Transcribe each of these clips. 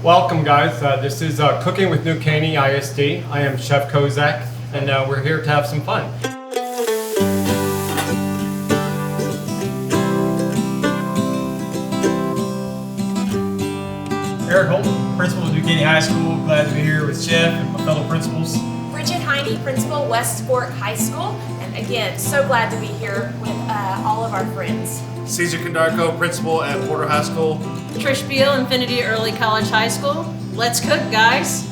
Welcome, guys. This is Cooking with New Caney ISD. I am Chef Kozak, and we're here to have some fun. Eric Holton, principal of New Caney High School. Glad to be here with Chef and my fellow principals. Bridget Heine, principal, West Fork High School. And again, so glad to be here with all of our friends. Caesar Condarco, principal at Porter High School. Trish Beal, Infinity Early College High School. Let's cook, guys.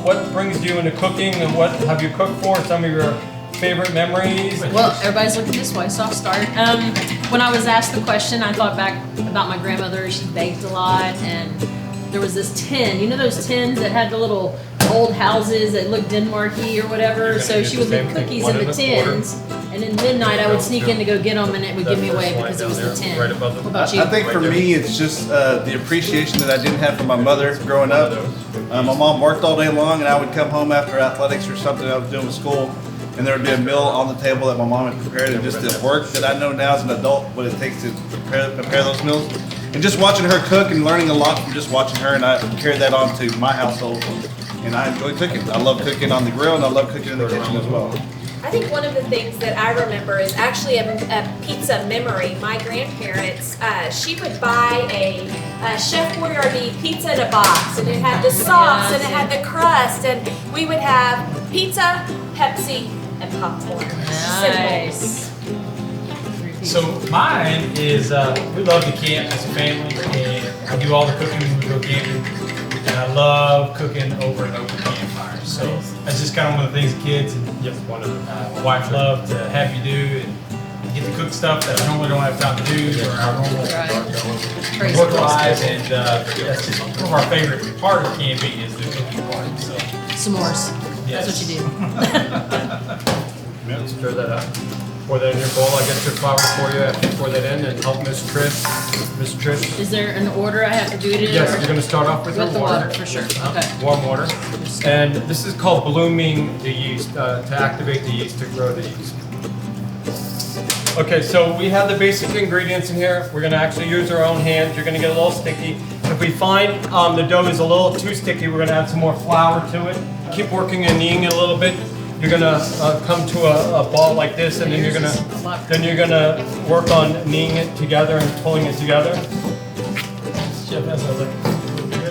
What brings you into cooking, and what have you cooked for? Some of your favorite memories? Well, everybody's looking this way, so I'll start. When I was asked the question, I thought back about my grandmother. She baked a lot, and there was this tin. You know those tins that had the little old houses that looked Denmarky or whatever? So she would make cookies in the tins, and in midnight I would sneak in to go get them, and it would give me away because it was the tin. What about you? I think for me, it's just the appreciation that I didn't have from my mother growing up. My mom worked all day long, and I would come home after athletics or something I was doing with school, and there would be a meal on the table that my mom had prepared, and just the work that I know now as an adult, what it takes to prepare those meals. And just watching her cook and learning a lot from just watching her, and I carried that on to my household. And I enjoy cooking. I love cooking on the grill, and I love cooking in the kitchen as well. I think one of the things that I remember is actually a pizza memory. My grandparents, she would buy a Chef Boyardee pizza in a box, and it had the sauce, and it had the crust, and we would have pizza, Pepsi, and popcorn. Nice. So mine is, we love to camp as a family, and I do all the cooking when we go camping. And I love cooking over and over campfires. So that's just kind of one of the things kids and my wife love to have you do, and get to cook stuff that I normally don't have time to do or our normal work lives. And that's just one of our favorite part of camping is the cooking part. So S'mores. yes. That's what you do. Stir that up. Pour that in your bowl. I get your flour for you. I have to pour that in and help Miss Trish. Miss Trish. Is there an order I have to do it in? Yes, you're going to start off with the water. water for sure. Okay. Warm water. And this is called blooming the yeast, to activate the yeast, to grow the yeast. Okay, so we have the basic ingredients in here. We're going to actually use our own hands. You're going to get a little sticky. If we find the dough is a little too sticky, we're going to add some more flour to it. Keep working and kneading it a little bit. You're gonna come to a ball like this, and then you're gonna work on kneading it together and pulling it together. Chef has a look.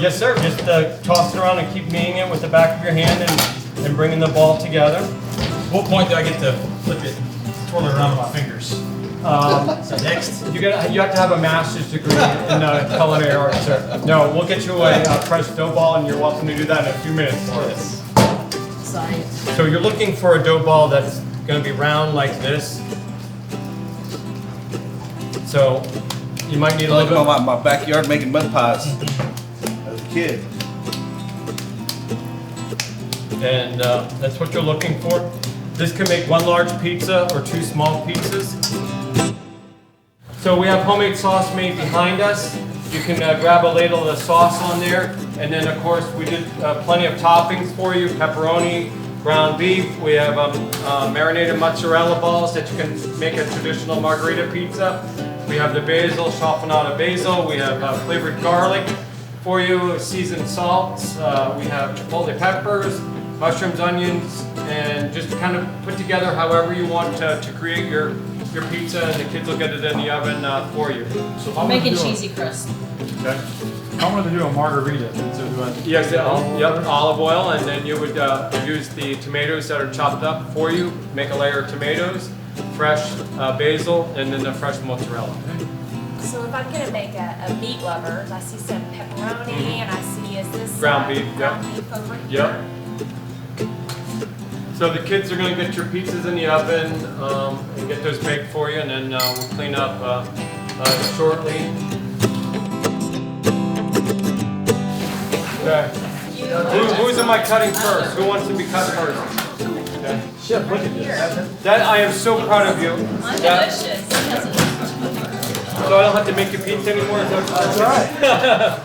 Yes, sir. Just toss it around and keep kneading it with the back of your hand and bringing the ball together. What point do I get to flip it, twirl it around with my fingers? So next, You have to have a master's degree in culinary arts, sir. No, we'll get you a fresh dough ball, and you're welcome to do that in a few minutes for us. So you're looking for a dough ball that's going to be round like this. So you might need a little bit. I my backyard making mud pies as a kid. And that's what you're looking for. This can make one large pizza or two small pizzas. So we have homemade sauce made behind us. You can grab a ladle of the sauce on there. And then, of course, we did plenty of toppings for you. Pepperoni, ground beef. We have marinated mozzarella balls that you can make a traditional margherita pizza. We have the basil, chiffonata basil. We have flavored garlic for you, seasoned salts. We have chipotle peppers, mushrooms, onions, and just kind of put together however you want to create your pizza, and the kids will get it in the oven for you. so if I'm I'm making gonna do cheesy crust. Okay. If I wanted to do a margarita, so do I? Yes, yep, olive oil, and then you would use the tomatoes that are chopped up for you. Make a layer of tomatoes, fresh basil, and then the fresh mozzarella. So if I'm gonna make a meat lovers, I see some pepperoni, and I see, is this Ground beef, ground yep. beef over here? Yep. So the kids are going to get your pizzas in the oven and get those baked for you, and then we'll clean up shortly. Okay. Who's am I cutting first? Who wants to be cut first? Okay. Chef, look at this. That I am so proud of you. Delicious. So I don't have to make you pizza anymore. Is that That's right.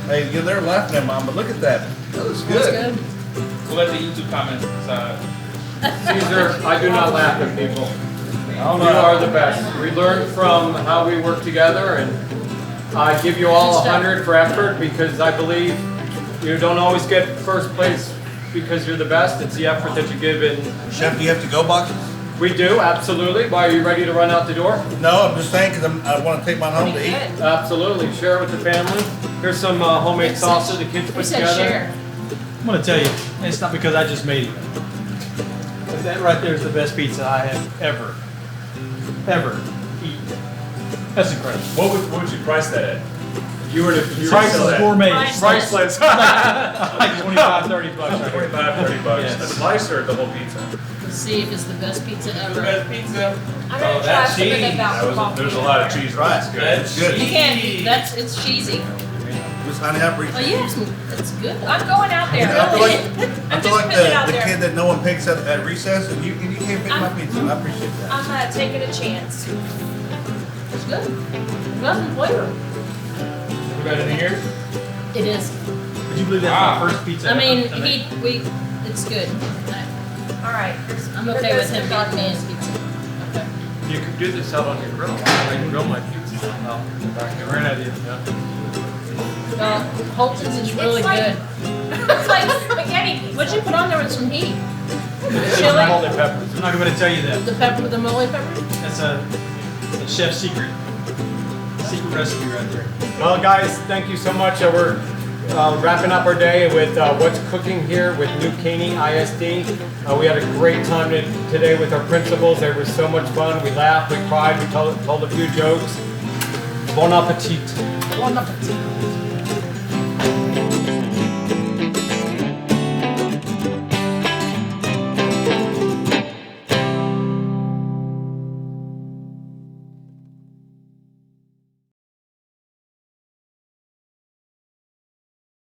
Hey, they're laughing at Mom, but look at that. That looks good. We'll let the YouTube comments. Caesar, I do not laugh at people. You are the best. We learn from how we work together, and I give you all 100 for effort because I believe you don't always get first place because you're the best. It's the effort that you give in. Chef, do you have to go boxes? We do, absolutely. Why, are you ready to run out the door? No, I'm just saying because I want to take mine home to eat. Absolutely. Share it with the family. Here's some homemade salsa the kids Who put said together. share? I'm gonna tell you, it's not because I just made it. But that right there is the best pizza I have ever eaten. That's incredible. What would you price that at? You were to Price is gourmet. priceless. Like 25, 30 bucks right here. 25, 30 bucks. Yes. A slice or the whole pizza? Let's see if it's the best pizza ever. pizza. I'm gonna try some of the Valspar. There's a lot of cheese. Right. It's good. It's good. You can't, it's cheesy. Miss Honey, I Oh, appreciate it. yes, it's good. I'm going out there. I feel like, I'm I feel just like putting it out the there. kid that no one picks up at recess, and you can't pick my pizza. I appreciate that. I'm taking a chance. It's good. It doesn't flavor. You got anything here? It is. Would you believe that's my first pizza I mean, ever? it's good. All right. I'm okay with him beating me his pizza. Okay. You could do this out on your grill. I can grill my pizza out in the back there. Great idea. Holton's is really It's like- good. It's like spaghetti pizza. What'd you put on there with some heat? Chili. Holy peppers. I'm not going to tell you that. The pepper, the mole pepper? That's a chef's secret. Secret recipe right there. Well, guys, thank you so much. We're wrapping up our day with what's cooking here with New Caney ISD. We had a great time today with our principals. They were so much fun. We laughed, we cried, we told a few jokes. Bon appetit. Bon appetit.